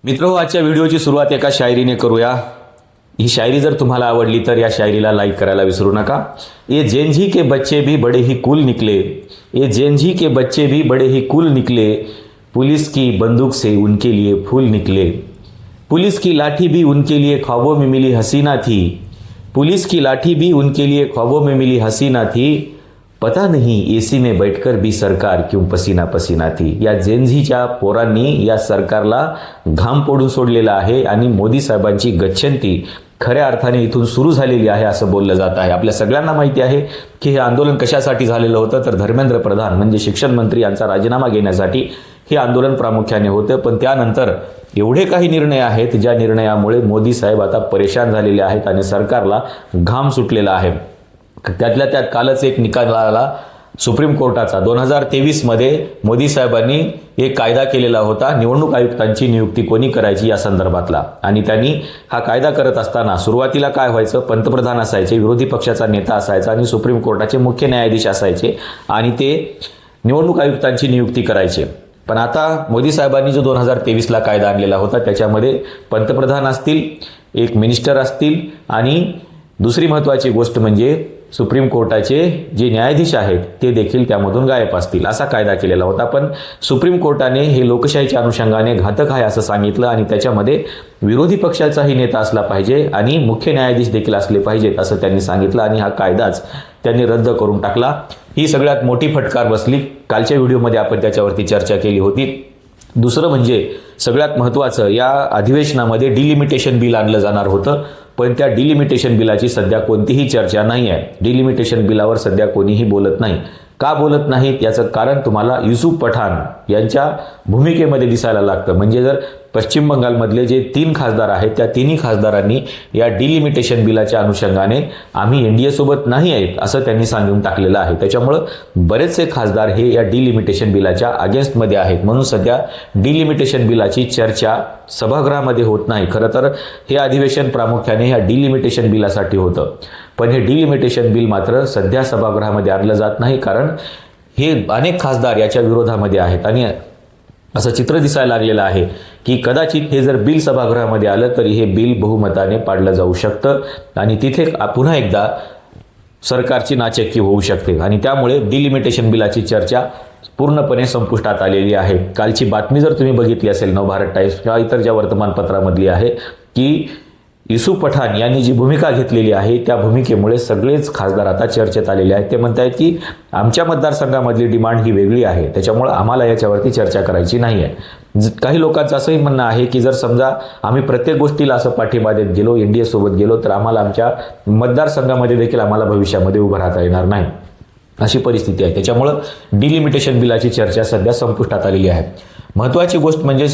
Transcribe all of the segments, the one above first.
मित्रो, आजच्या व्हिडिओची सुरुवात एका शायरीने करूया। ही शायरी जर तुम्हाला आवडली तर या शायरीला लाईक करायला विसरू नका। ये जेनजी के बच्चे भी बड़े ही कूल निकले, ये जेनजी के बच्चे भी बड़े ही कूल निकले, पुलिस की बंदूक से उनके लिए फूल निकले, पुलिस की लाठी भी उनके लिए ख्वाबों में मिली हसीना थी, पुलिस की लाठी भी उनके लिए ख्वाबों में मिली हसीना थी, पता नहीं एसी में बैठकर भी सरकार क्यों पसीना पसीना थी। या जेनझीच्या पोरांनी या सरकारला घाम पोडून सोडलेला आहे आणि मोदी साहेबांची गच्छंती खऱ्या अर्थाने इथून सुरू झालेली आहे असं बोललं जात आहे। आपल्या सगळ्यांना माहिती आहे की हे आंदोलन कशासाठी झालेलं होतं, तर धर्मेंद्र प्रधान म्हणजे शिक्षण मंत्री यांचा राजीनामा घेण्यासाठी हे आंदोलन प्रामुख्याने होतं। पण त्यानंतर एवढे काही निर्णय आहेत ज्या निर्णयामुळे मोदी साहेब आता परेशान झालेले आहेत आणि सरकारला घाम सुटलेला आहे। त्यातल्या त्यात कालच एक निकाल आला सुप्रीम कोर्टाचा। 2023 मध्ये मोदी साहेबांनी एक कायदा केलेला होता निवडणूक आयुक्तांची नियुक्ती कोणी करायची या संदर्भातला, आणि त्यांनी हा कायदा करत असताना सुरुवातीला काय व्हायचं, पंतप्रधान असायचे, विरोधी पक्षाचा नेता असायचा आणि सुप्रीम कोर्टाचे मुख्य न्यायाधीश असायचे आणि ते निवडणूक आयुक्तांची नियुक्ती करायचे। पण आता मोदी साहेबांनी जो 2023ला कायदा आणलेला होता त्याच्यामध्ये पंतप्रधान असतील, एक मिनिस्टर असतील आणि दुसरी महत्त्वाची गोष्ट म्हणजे सुप्रीम कोर्टाचे जे न्यायाधीश आहेत ते देखील त्यामधून गायब असतील असा कायदा केलेला होता। पण सुप्रीम कोर्टाने हे लोकशाहीच्या अनुषंगाने घातक आहे असं सांगितलं आणि त्याच्यामध्ये विरोधी पक्षाचाही नेता असला पाहिजे आणि मुख्य न्यायाधीश देखील असले पाहिजेत असं त्यांनी सांगितलं आणि हा कायदाच त्यांनी रद्द करून टाकला। ही सगळ्यात मोठी फटकार बसली। कालच्या व्हिडिओमध्ये आपण त्याच्यावरती चर्चा केली होती। दुसरं म्हणजे सगळ्यात महत्त्वाचं, या अधिवेशनामध्ये डिलिमिटेशन बिल आणलं जाणार होतं, पण त्या डिलिमिटेशन बिलाची सध्या कोणतीही चर्चा नाही आहे। डिलिमिटेशन बिलावर सध्या कोणीही बोलत नाही। का बोलत नाहीत याचं कारण तुम्हाला युसूफ पठाण यांच्या भूमिकेमध्ये दिसायला लागतं। म्हणजे जर पश्चिम बंगालमधले जे 3 खासदार आहेत त्या तिन्ही खासदारांनी या डिलिमिटेशन बिलाच्या अनुषंगाने आम्ही एनडीए सोबत नाही आहेत असं त्यांनी सांगून टाकलेलं आहे। त्याच्यामुळं बरेचसे खासदार हे या डिलिमिटेशन बिलाच्या अगेन्स्टमध्ये आहेत, म्हणून सध्या डिलिमिटेशन बिलाची चर्चा सभागृहामध्ये होत नाही। खरं तर हे अधिवेशन प्रामुख्याने ह्या डिलिमिटेशन बिलासाठी होतं, पण हे डिलिमिटेशन बिल मात्र सध्या सभागृहामध्ये आणलं जात नाही, कारण हे अनेक खासदार याच्या विरोधामध्ये आहेत आणि असं चित्र दिसायला लागलेलं आहे की कदाचित हे जर बिल सभागृहामध्ये आलं तरी हे बिल बहुमताने पाडलं जाऊ शकतं आणि तिथे पुन्हा एकदा सरकारची नाचक्की होऊ शकते आणि त्यामुळे डिलिमिटेशन बिलाची चर्चा पूर्णपणे संपुष्टात आलेली आहे। कालची बातमी जर तुम्ही बघितली असेल नवभारत टाइम्स किंवा इतर ज्या वर्तमानपत्रामधली आहे की युसूफ पठाण यांनी जी भूमिका घेतलेली आहे त्या भूमिकेमुळे सगळेच खासदार आता चर्चेत आलेले आहेत। ते म्हणतायत की आमच्या मतदारसंघामधली डिमांड ही वेगळी आहे, त्याच्यामुळे आम्हाला याच्यावरती चर्चा करायची नाही आहे। काही लोकांचं असंही म्हणणं आहे की जर समजा आम्ही प्रत्येक गोष्टीला असं पाठिंबा देत गेलो, एनडीए सोबत गेलो, तर आम्हाला आमच्या मतदारसंघामध्ये देखील आम्हाला भविष्यामध्ये उभं राहता येणार नाही अशी परिस्थिती आहे। त्याच्यामुळं डिलिमिटेशन बिलाची चर्चा सध्या संपुष्टात आलेली आहे। महत्त्वाची गोष्ट म्हणजे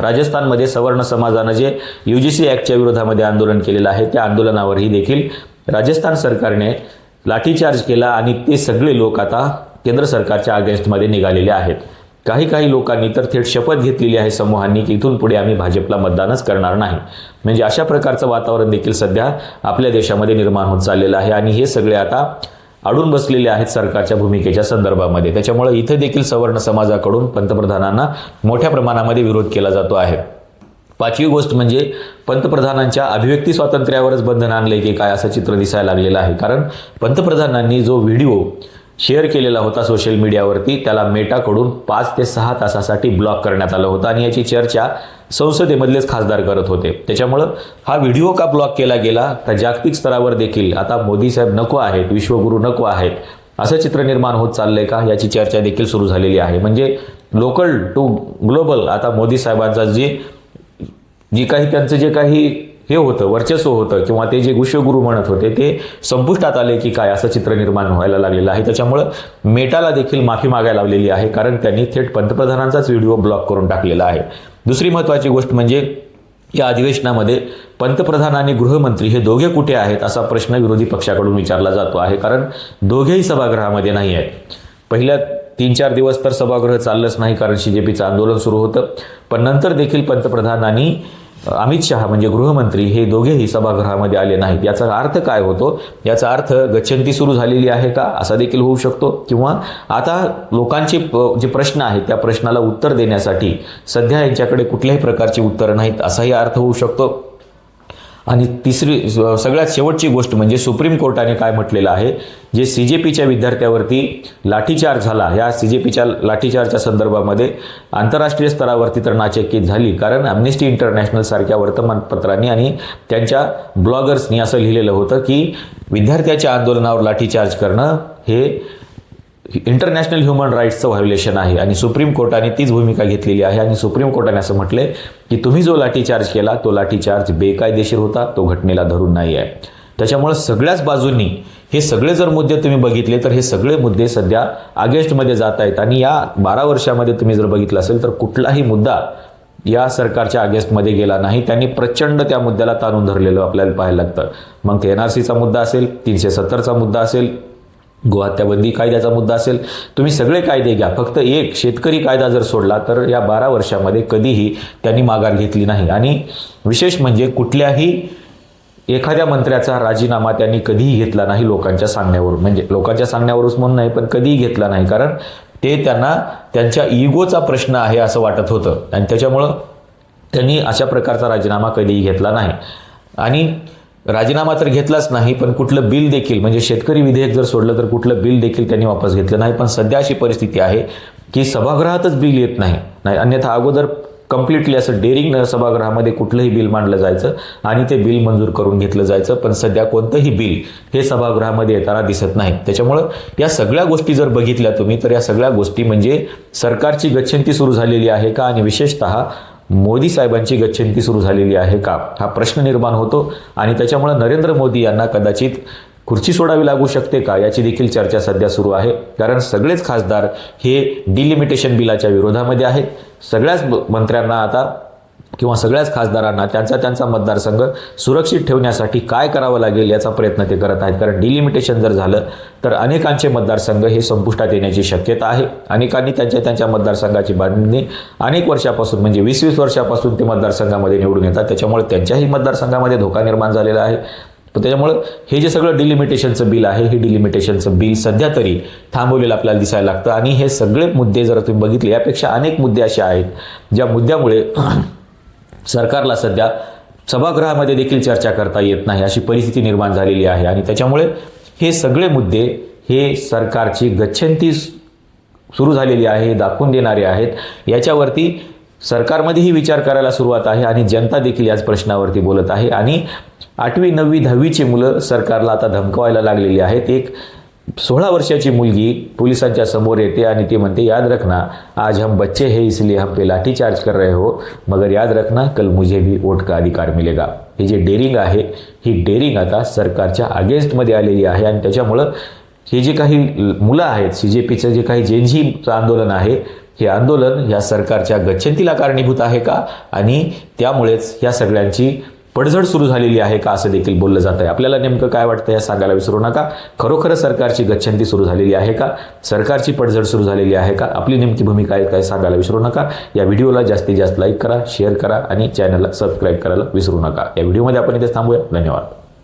राजस्थानमध्ये सवर्ण समाजानं जे यूजीसी ॲक्टच्या विरोधामध्ये आंदोलन केलेलं आहे त्या आंदोलनावरही देखील राजस्थान सरकारने लाठीचार्ज केला आणि ते सगळे लोक आता केंद्र सरकारच्या अगेन्स्टमध्ये निघालेले आहेत। काही लोकांनी तर थेट शपथ घेतलेली आहे समूहांनी की इथून पुढे आम्ही भाजपला मतदानच करणार नाही। म्हणजे अशा प्रकारचं वातावरण देखील सध्या आपल्या देशामध्ये निर्माण होत चाललेलं आहे आणि हे सगळे आता अडून बसलेले आहेत सरकारच्या भूमिकेच्या संदर्भामध्ये। त्याच्यामुळे इथे देखील सवर्ण समाजाकडून पंतप्रधानांना मोठ्या प्रमाणामध्ये विरोध केला जातो आहे। पाचवी गोष्ट म्हणजे पंतप्रधानांच्या अभिव्यक्ती स्वातंत्र्यावरच बंधन आणले की काय असं चित्र दिसायला लागलेलं आहे, कारण पंतप्रधानांनी जो व्हिडिओ शेअर केलेला होता सोशल मीडियावरती त्याला मेटाकडून 5 ते 6 तासासाठी ब्लॉक करण्यात आलं होतं आणि याची चर्चा संसदेमधलेच खासदार करत होते। त्याच्यामुळं हा व्हिडिओ का ब्लॉक केला गेला तर जागतिक स्तरावर देखील आता मोदी साहेब नको आहेत, विश्वगुरू नको आहेत असं चित्र निर्माण होत चाललंय का याची चर्चा देखील सुरू झालेली आहे। म्हणजे लोकल टू ग्लोबल आता मोदी साहेबांचा जी काही त्यांचं जे काही हे होतं वर्चस्व होतं किंवा ते जे विश्वगुरू म्हणत होते ते संपुष्टात आले की काय असं चित्र निर्माण व्हायला लागलेलं आहे। त्याच्यामुळं मेटाला देखील माफी मागायला लावलेली आहे, कारण त्यांनी थेट पंतप्रधानांचाच व्हिडिओ ब्लॉक करून टाकलेला आहे। दुसरी महत्त्वाची गोष्ट म्हणजे या अधिवेशनामध्ये पंतप्रधान आणि गृहमंत्री हे दोघे कुठे आहेत असा प्रश्न विरोधी पक्षाकडून विचारला जातो आहे, कारण दोघेही सभागृहामध्ये नाही आहेत। पहिल्या 3-4 दिवस तर सभागृह चाललंच नाही कारण बीजेपीचं आंदोलन सुरू होतं, पण नंतर देखील पंतप्रधान आणि अमित शहा म्हणजे गृहमंत्री हे दोघेही सभागृहामध्ये आले नाहीत. याचा अर्थ काय होतो? याचा अर्थ गच्छंती सुरू झालेली आहे का असा देखील होऊ शकतो, किंवा आता लोकांचे जे प्रश्न आहेत त्या प्रश्नाला उत्तर देण्यासाठी सध्या यांच्याकडे कुठल्याही प्रकारची उत्तरं नाहीत असाही अर्थ होऊ शकतो. आणि तिसरी सगळ्यात शेवटची गोष्ट म्हणजे सुप्रीम कोर्टाने काय म्हटलेलं आहे, जे CJPच्या विद्यार्थ्यावरती लाठीचार्ज झाला, या CJPच्या लाठीचार्जच्या संदर्भामध्ये आंतरराष्ट्रीय स्तरावरती तर नाचक्कीच झाली, कारण अम्नेस्टी इंटरनॅशनल सारख्या वर्तमानपत्रांनी आणि त्यांच्या ब्लॉगर्सनी असं लिहिलेलं होतं की विद्यार्थ्याच्या आंदोलनावर लाठीचार्ज करणं हे इंटरनॅशनल ह्युमन राईट्सचं व्हायोलेशन आहे. आणि सुप्रीम कोर्टाने तीच भूमिका घेतलेली आहे आणि सुप्रीम कोर्टाने असं म्हटलंय की तुम्ही जो लाठीचार्ज केला तो लाठीचार्ज बेकायदेशीर होता, तो घटनेला धरून नाही आहे. त्याच्यामुळे सगळ्याच बाजूंनी हे सगळे जर मुद्दे तुम्ही बघितले तर हे सगळे मुद्दे सध्या अगेन्स्टमध्ये जात आहेत. आणि या 12 वर्षामध्ये तुम्ही जर बघितलं असेल तर कुठलाही मुद्दा या सरकारच्या अगेन्स्टमध्ये गेला नाही. त्यांनी प्रचंड त्या मुद्द्याला ताणून धरलेलं आपल्याला पाहायला लागतं. मग ते NRCचा मुद्दा असेल, 370चा मुद्दा असेल, गोहत्याबंदी कायद्याचा मुद्दा असेल, तुम्ही सगळे कायदे घ्या, फक्त एक शेतकरी कायदा जर सोडला तर या 12 वर्षामध्ये कधीही त्यांनी माघार घेतली नाही. आणि विशेष म्हणजे कुठल्याही एखाद्या मंत्र्याचा राजीनामा त्यांनी कधीही घेतला नाही लोकांच्या सांगण्यावरून, म्हणजे लोकांच्या सांगण्यावरूनच म्हणून नाही पण कधीही घेतला नाही, कारण ते त्यांना त्यांच्या इगोचा प्रश्न आहे असं वाटत होतं आणि त्याच्यामुळं त्यांनी अशा प्रकारचा राजीनामा कधीही घेतला नाही. आणि राजीनामा तर घेतलाच नाही पण कुठलं बिल देखील, म्हणजे शेतकरी विधेयक जर सोडलं तर कुठलं बिल देखील त्यांनी वापस घेतलं नाही. पण सध्या अशी परिस्थिती आहे की सभागृहातच बिल येत नाही, अन्यथा अगोदर कम्प्लिटली असं डेअरिंग सभागृहामध्ये कुठलंही बिल मांडलं जायचं आणि ते बिल मंजूर करून घेतलं जायचं. पण सध्या कोणतंही बिल हे सभागृहामध्ये येताना दिसत नाही. त्याच्यामुळं या सगळ्या गोष्टी जर बघितल्या तुम्ही तर या सगळ्या गोष्टी म्हणजे सरकारची गच्छंती सुरू झालेली आहे का आणि विशेषतः मोदी साहेबांची गच्छंती सुरू झालेली आहे का हा प्रश्न निर्माण होतो. आणि त्याच्यामुळे नरेंद्र मोदी यांना कदाचित खुर्ची सोडावी लागू शकते का याची देखील चर्चा सध्या सुरू आहे, कारण सगळेच खासदार हे डिलिमिटेशन बिलाच्या विरोधामध्ये आहेत. सगळ्याच मंत्र्यांना आता किंवा सगळ्याच खासदारांना त्यांचा मतदारसंघ सुरक्षित ठेवण्यासाठी काय करावं लागेल याचा प्रयत्न ते करत आहेत, कारण डिलिमिटेशन जर झालं तर अनेकांचे मतदारसंघ हे संपुष्टात येण्याची शक्यता आहे. अनेकांनी त्यांच्या मतदारसंघाची बांधणी अनेक वर्षापासून म्हणजे 20-20 वर्षापासून ते मतदारसंघामध्ये निवडून येतात, त्याच्यामुळे त्यांच्याही मतदारसंघामध्ये धोका निर्माण झालेला आहे. त्याच्यामुळं हे जे सगळं डिलिमिटेशनचं बिल आहे हे डिलिमिटेशनचं बिल सध्या तरी थांबवलेलं आपल्याला दिसायला लागतं. आणि हे सगळे मुद्दे जर तुम्ही बघितले यापेक्षा अनेक मुद्दे असे आहेत ज्या मुद्द्यामुळे सरकारला सध्या सभागृहामध्ये देखील चर्चा करता येत नाही अशी परिस्थिती निर्माण झालेली आहे. आणि त्याच्यामुळे हे सगळे मुद्दे हे सरकारची गच्छंती सुरू झालेली आहे हे दाखवून देणारे आहेत. याच्यावरती सरकारमध्येही विचार करायला सुरुवात आहे आणि जनता देखील याच प्रश्नावरती बोलत आहे. आणि 8वी 9वी 10वीची मुलं सरकारला आता धमकवायला लागलेली आहेत. एक 16 वर्षाची मुलगी पोलिसांच्या समोर येते आणि ती म्हणते, याद रखना आज हम बच्चे हैं इसलिए हम पे लाठीचार्ज कर रहे हो, मगर याद रखना कल मुझे भी वोट का अधिकार मिलेगा. हे जे डेअरिंग आहे ही डेअरिंग आता सरकारच्या अगेन्स्टमध्ये आलेली आहे. आणि त्याच्यामुळं हे जे काही मुलं आहेत CJPचं जे काही जेनझीचं आंदोलन आहे हे आंदोलन या सरकारच्या गच्छंतीला कारणीभूत आहे का आणि त्यामुळेच या सगळ्यांची पडझड सुरू झालेली आहे का असं देखील बोललं जात आहे. आपल्याला नेमकं काय वाटतं या सांगायला विसरू नका. खरोखर सरकारची गच्छंती सुरू झालेली आहे का, सरकारची पडझड सुरू झालेली आहे का, आपली नेमकी भूमिका काय सांगायला विसरू नका. या व्हिडिओला जास्तीत जास्त लाईक करा, शेअर करा आणि चॅनलला सबस्क्राईब करायला विसरू नका. या व्हिडिओमध्ये आपण इथे थांबूया. धन्यवाद.